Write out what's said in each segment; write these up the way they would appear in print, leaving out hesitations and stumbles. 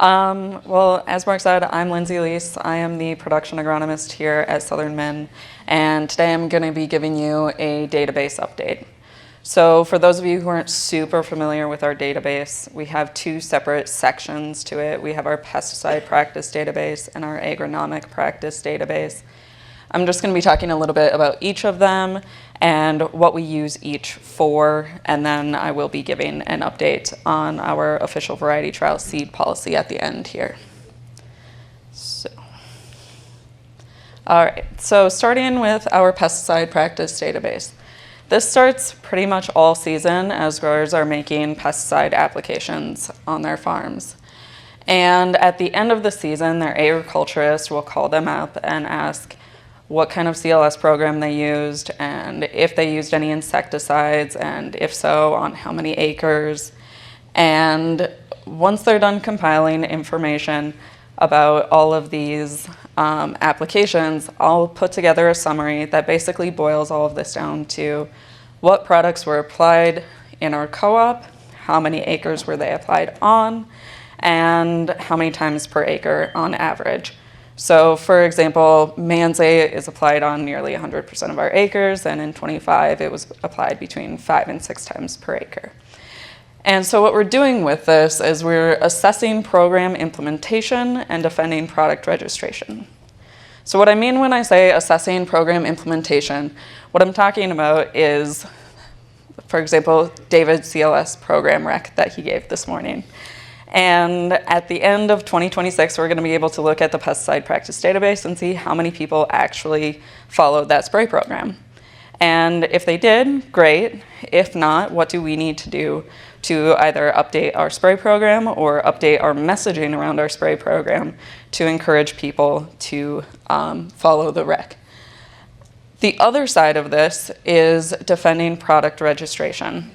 Well, as Mark said, I'm Lindsay Lease. I am the production agronomist here at Southern Min, and today I'm going to be giving you a database update. So for those of you who aren't super familiar with our database, we have two separate sections to it. We have our pesticide practice database and our agronomic practice database. I'm just going to be talking a little bit about each of them and what we use each for, and then I will be giving an update on our official variety trial seed policy at the end here. All right, so starting with our pesticide practice database. This starts pretty much all season as growers are making pesticide applications on their farms. And at the end of the season, their agriculturist will call them up and ask what kind of CLS program they used and if they used any insecticides, and if so, on how many acres. And once they're done compiling information about all of these applications, I'll put together a summary that basically boils all of this down to what products were applied in our co-op, how many acres were they applied on, and how many times per acre on average. So for example, Manzay is applied on nearly 100% of our acres, and in 25 it was applied between 5 and 6 times per acre. And so what we're doing with this is we're assessing program implementation and defending product registration. So what I mean when I say assessing program implementation, what I'm talking about is, for example, David's CLS program rec that he gave this morning. And at the end of 2026, we're going to be able to look at the pesticide practice database and see how many people actually followed that spray program. And if they did, great. If not, what do we need to do to either update our spray program or update our messaging around our spray program to encourage people to follow the rec? The other side of this is defending product registration.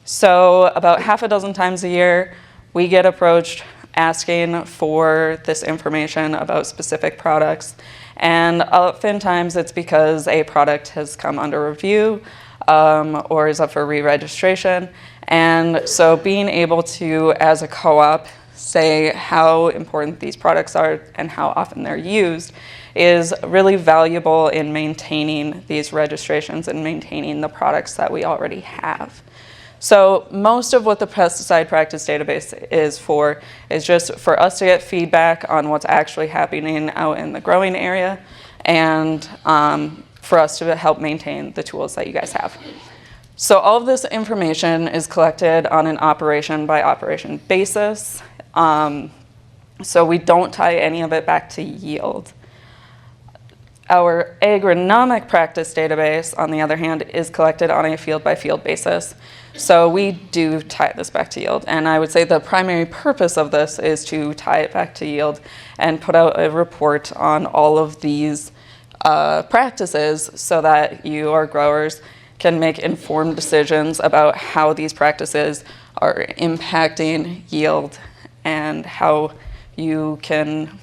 So about half a dozen times a year, we get approached asking for this information about specific products. And oftentimes it's because a product has come under review or is up for re-registration. And so being able to, as a co-op, say how important these products are and how often they're used is really valuable in maintaining these registrations and maintaining the products that we already have. So most of what the pesticide practice database is for is just for us to get feedback on what's actually happening out in the growing area, and for us to help maintain the tools that you guys have. So all of this information is collected on an operation by operation basis. So we don't tie any of it back to yield. Our agronomic practice database, on the other hand, is collected on a field by field basis. So we do tie this back to yield. And I would say the primary purpose of this is to tie it back to yield and put out a report on all of these practices so that you, our growers, can make informed decisions about how these practices are impacting yield and how you can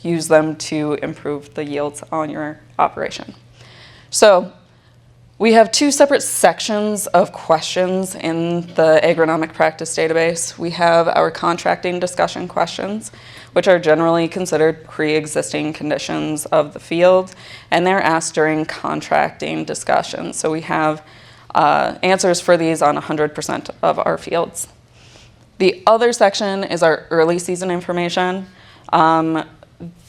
use them to improve the yields on your operation. So we have two separate sections of questions in the agronomic practice database. We have our contracting discussion questions, which are generally considered pre-existing conditions of the field, and they're asked during contracting discussions. So we have answers for these on 100% of our fields. The other section is our early season information.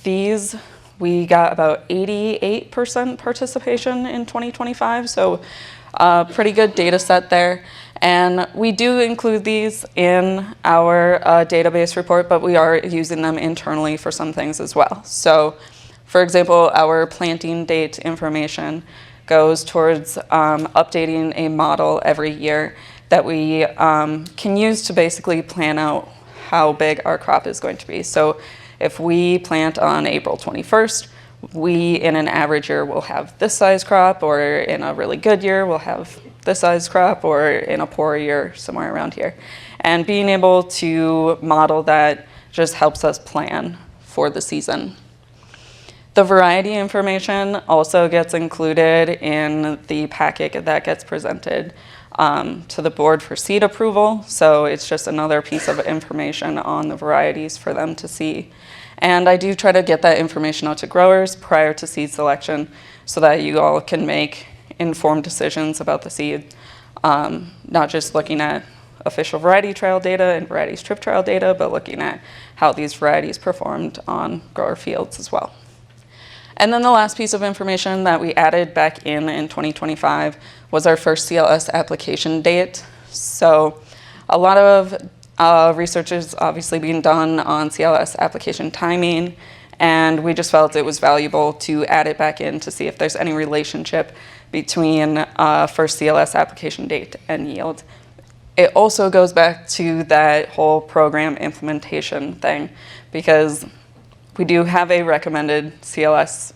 These, we got about 88% participation in 2025, so pretty good data set there. And we do include these in our database report, but we are using them internally for some things as well. So, for example, our planting date information goes towards updating a model every year that we can use to basically plan out how big our crop is going to be. So if we plant on April 21st, we in an average year will have this size crop, or in a really good year we'll have this size crop, or in a poor year somewhere around here. And being able to model that just helps us plan for the season. The variety information also gets included in the packet that gets presented to the board for seed approval. So it's just another piece of information on the varieties for them to see. And I do try to get that information out to growers prior to seed selection so that you all can make informed decisions about the seed, not just looking at official variety trial data and variety strip trial data, but looking at how these varieties performed on grower fields as well. And then the last piece of information that we added back in 2025 was our first CLS application date. So a lot of research is obviously being done on CLS application timing, and we just felt it was valuable to add it back in to see if there's any relationship between first CLS application date and yield. It also goes back to that whole program implementation thing, because we do have a recommended CLS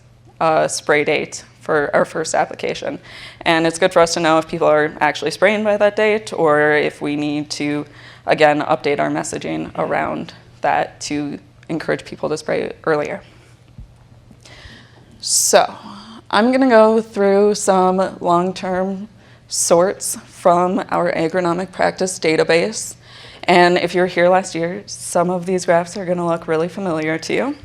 spray date for our first application. And it's good for us to know if people are actually spraying by that date, or if we need to, again, update our messaging around that to encourage people to spray earlier. So I'm gonna go through some long-term sorts from our agronomic practice database. And if you were here last year, some of these graphs are gonna look really familiar to you.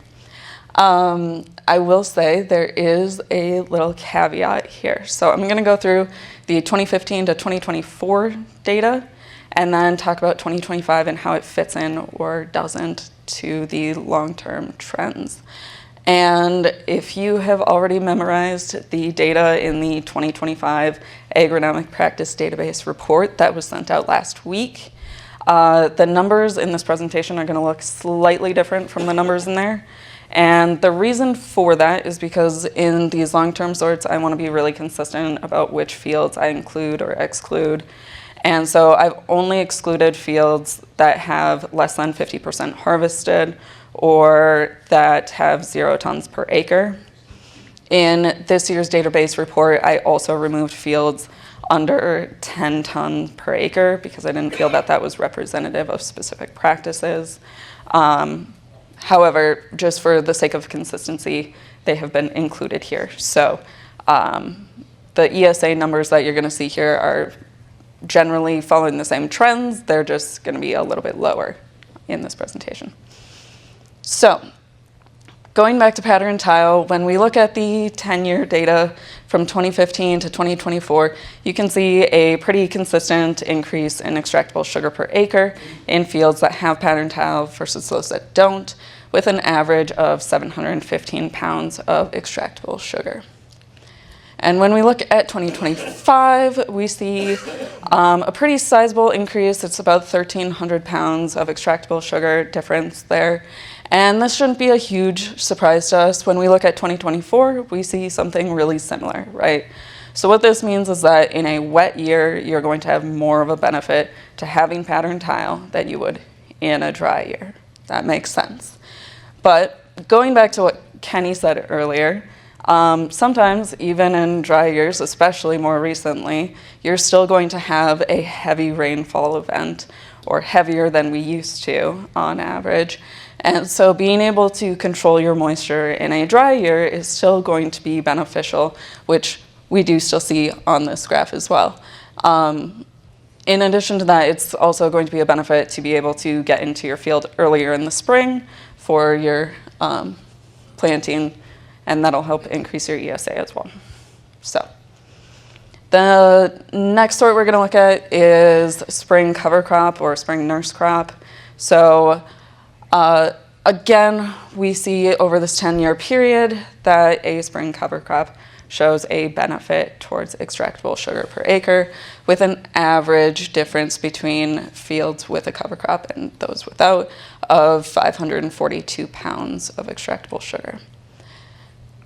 I will say there is a little caveat here. So I'm gonna go through the 2015 to 2024 data and then talk about 2025 and how it fits in or doesn't to the long-term trends. And if you have already memorized the data in the 2025 Agronomic Practice Database report that was sent out last week, the numbers in this presentation are going to look slightly different from the numbers in there. And the reason for that is because in these long-term sorts, I want to be really consistent about which fields I include or exclude. And so I've only excluded fields that have less than 50% harvested or that have 0 tons per acre. In this year's database report, I also removed fields under 10 tons per acre because I didn't feel that that was representative of specific practices. However, just for the sake of consistency, they have been included here. So the ESA numbers that you're going to see here are generally following the same trends. They're just going to be a little bit lower in this presentation. So going back to pattern tile, when we look at the 10-year data from 2015 to 2024, you can see a pretty consistent increase in extractable sugar per acre in fields that have pattern tile versus those that don't, with an average of 715 pounds of extractable sugar. And when we look at 2025, we see a pretty sizable increase. It's about 1,300 pounds of extractable sugar difference there. And this shouldn't be a huge surprise to us. When we look at 2024, we see something really similar, right? So what this means is that in a wet year, you're going to have more of a benefit to having pattern tile than you would in a dry year. That makes sense. But going back to what Kenny said earlier, sometimes even in dry years, especially more recently, you're still going to have a heavy rainfall event, or heavier than we used to on average. And so being able to control your moisture in a dry year is still going to be beneficial, which we do still see on this graph as well. In addition to that, it's also going to be a benefit to be able to get into your field earlier in the spring for your planting, and that'll help increase your ESA as well. So the next sort we're going to look at is spring cover crop or spring nurse crop. So again, we see over this 10-year period that a spring cover crop shows a benefit towards extractable sugar per acre, with an average difference between fields with a cover crop and those without of 542 pounds of extractable sugar.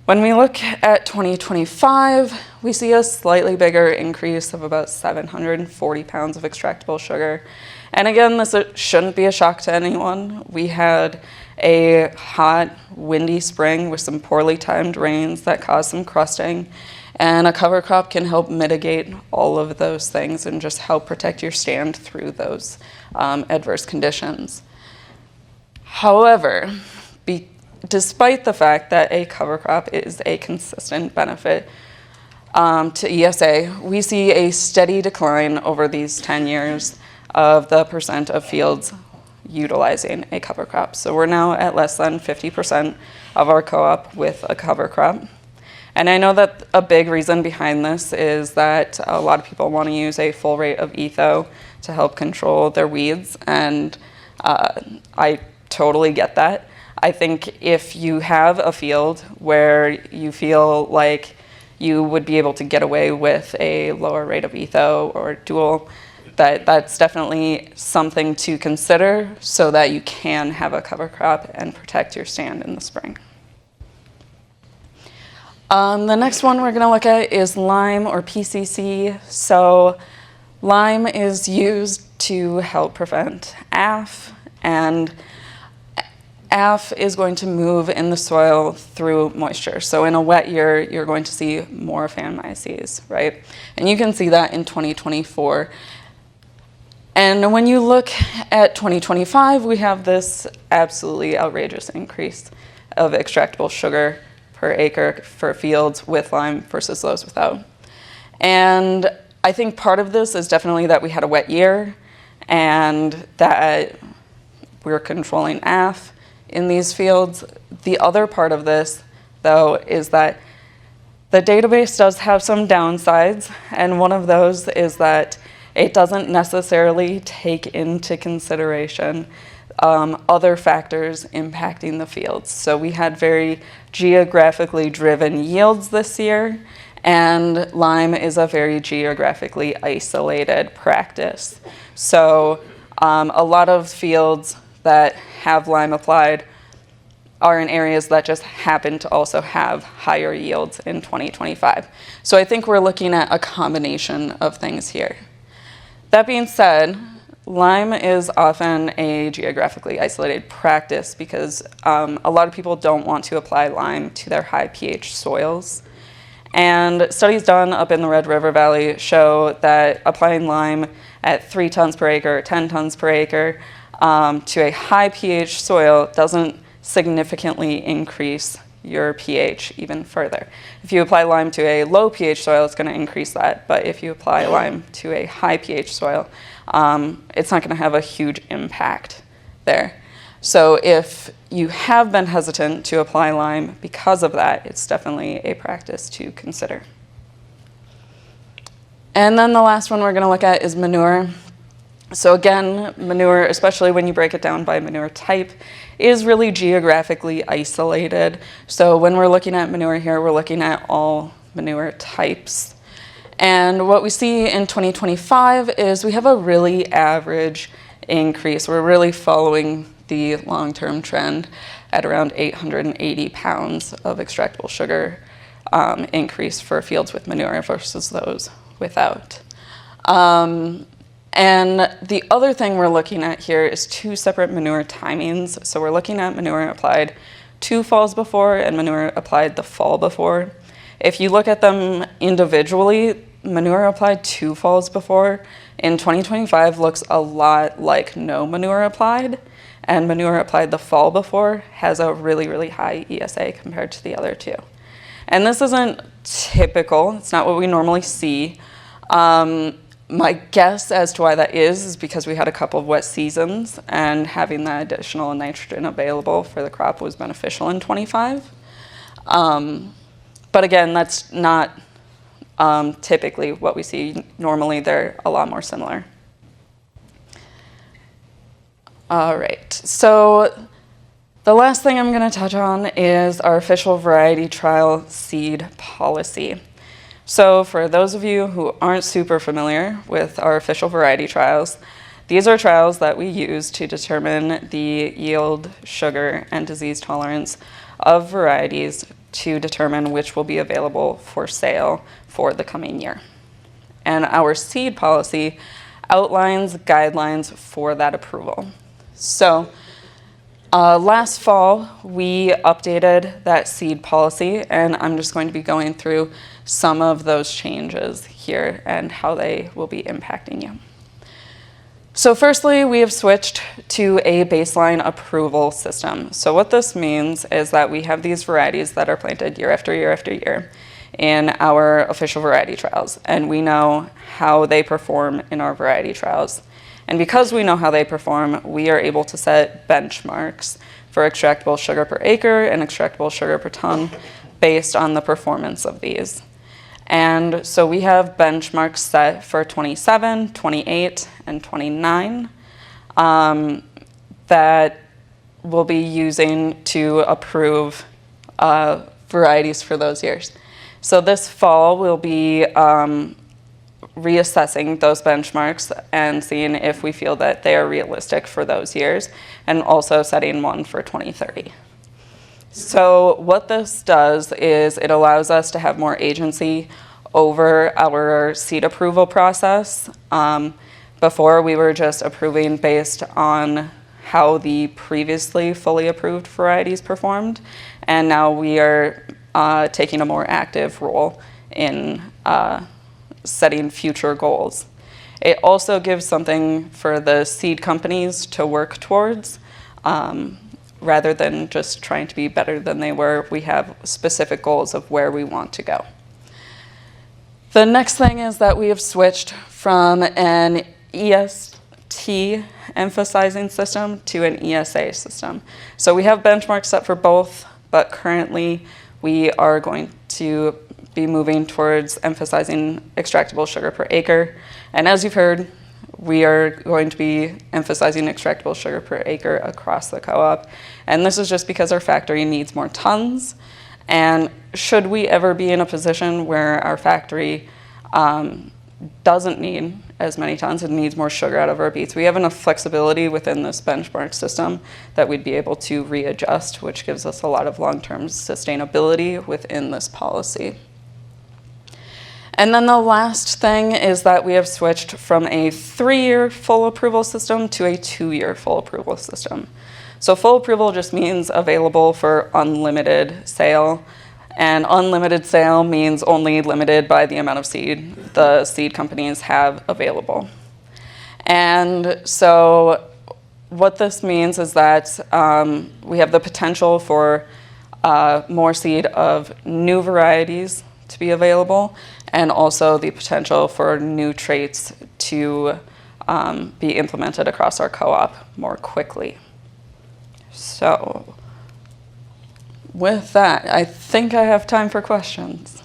When we look at 2025, we see a slightly bigger increase of about 740 pounds of extractable sugar. And again, this shouldn't be a shock to anyone. We had a hot, windy spring with some poorly timed rains that caused some crusting, and a cover crop can help mitigate all of those things and just help protect your stand through those adverse conditions. However, despite the fact that a cover crop is a consistent benefit, to ESA, we see a steady decline over these 10 years of the percent of fields utilizing a cover crop. So we're now at less than 50% of our co-op with a cover crop. And I know that a big reason behind this is that a lot of people want to use a full rate of etho to help control their weeds, and I totally get that. I think if you have a field where you feel like you would be able to get away with a lower rate of etho or dual, that's definitely something to consider so that you can have a cover crop and protect your stand in the spring. The next one we're going to look at is lime or PCC. So lime is used to help prevent AF, and AF is going to move in the soil through moisture. So in a wet year, you're going to see more phanomyces, right? And you can see that in 2024. And when you look at 2025, we have this absolutely outrageous increase of extractable sugar per acre for fields with lime versus those without. And I think part of this is definitely that we had a wet year and that we're controlling AF in these fields. The other part of this, though, is that the database does have some downsides, and one of those is that it doesn't necessarily take into consideration other factors impacting the fields. So we had very geographically driven yields this year, and lime is a very geographically isolated practice. So a lot of fields that have lime applied are in areas that just happen to also have higher yields in 2025. So I think we're looking at a combination of things here. That being said, lime is often a geographically isolated practice because a lot of people don't want to apply lime to their high pH soils. And studies done up in the Red River Valley show that applying lime at 3 tons per acre, 10 tons per acre to a high pH soil doesn't significantly increase your pH even further. If you apply lime to a low pH soil, it's going to increase that. But if you apply lime to a high pH soil, it's not going to have a huge impact there. So if you have been hesitant to apply lime because of that, it's definitely a practice to consider. And then the last one we're going to look at is manure. So again, manure, especially when you break it down by manure type, is really geographically isolated. So when we're looking at manure here, we're looking at all manure types. And what we see in 2025 is we have a really average increase. We're really following the long-term trend at around 880 pounds of extractable sugar increase for fields with manure versus those without. And the other thing we're looking at here is 2 separate manure timings. So we're looking at manure applied 2 falls before and manure applied the fall before. If you look at them individually, manure applied 2 falls before in 2025 looks a lot like no manure applied, and manure applied the fall before has a really, really high ESA compared to the other 2. And this isn't typical. It's not what we normally see. My guess as to why that is because we had a couple of wet seasons, and having that additional nitrogen available for the crop was beneficial in 25. But again, that's not typically what we see. Normally, they're a lot more similar. All right, so the last thing I'm going to touch on is our official variety trial seed policy. So for those of you who aren't super familiar with our official variety trials, these are trials that we use to determine the yield, sugar, and disease tolerance of varieties to determine which will be available for sale for the coming year. And our seed policy outlines guidelines for that approval. So last fall, we updated that seed policy, and I'm just going to be going through some of those changes here and how they will be impacting you. So firstly, we have switched to a baseline approval system. So what this means is that we have these varieties that are planted year after year after year in our official variety trials, and we know how they perform in our variety trials. And because we know how they perform, we are able to set benchmarks for extractable sugar per acre and extractable sugar per ton based on the performance of these. And so we have benchmarks set for 27, 28, and 29 that we'll be using to approve varieties for those years. So this fall we'll be reassessing those benchmarks and seeing if we feel that they are realistic for those years, and also setting one for 2030. So what this does is it allows us to have more agency over our seed approval process. Before we were just approving based on how the previously fully approved varieties performed, and now we are taking a more active role in setting future goals. It also gives something for the seed companies to work towards. Rather than just trying to be better than they were, we have specific goals of where we want to go. The next thing is that we have switched from an EST emphasizing system to an ESA system. So we have benchmarks set for both, but currently we are going to be moving towards emphasizing extractable sugar per acre. And as you've heard, we are going to be emphasizing extractable sugar per acre across the co-op. And this is just because our factory needs more tons. And should we ever be in a position where our factory doesn't need as many tons and needs more sugar out of our beets, we have enough flexibility within this benchmark system that we'd be able to readjust, which gives us a lot of long-term sustainability within this policy. And then the last thing is that we have switched from a 3-year full approval system to a 2-year full approval system. So full approval just means available for unlimited sale, and unlimited sale means only limited by the amount of seed the seed companies have available. And so what this means is that we have the potential for more seed of new varieties to be available, and also the potential for new traits to be implemented across our co-op more quickly. So with that, I think I have time for questions.